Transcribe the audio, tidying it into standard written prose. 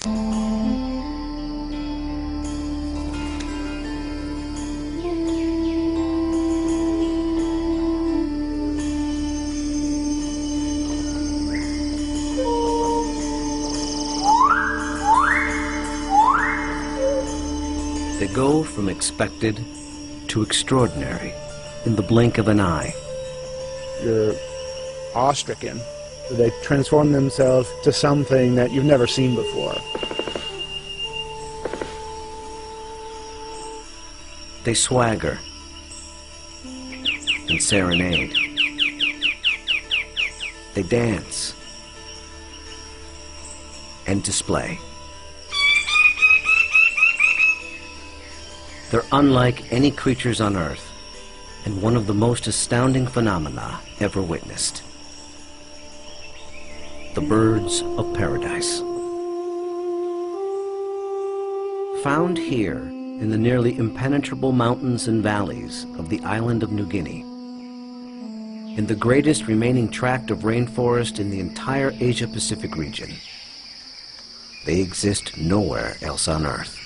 They go from expected to extraordinary in the blink of an eye. You're awe-stricken. They transform themselves to something that you've never seen before. They swagger and serenade. They dance and display. They're unlike any creatures on Earth, and one of the most astounding phenomena ever witnessed. The birds of paradise. Found here in the nearly impenetrable mountains and valleys of the island of New Guinea, in the greatest remaining tract of rainforest in the entire Asia-Pacific region, they exist nowhere else on Earth.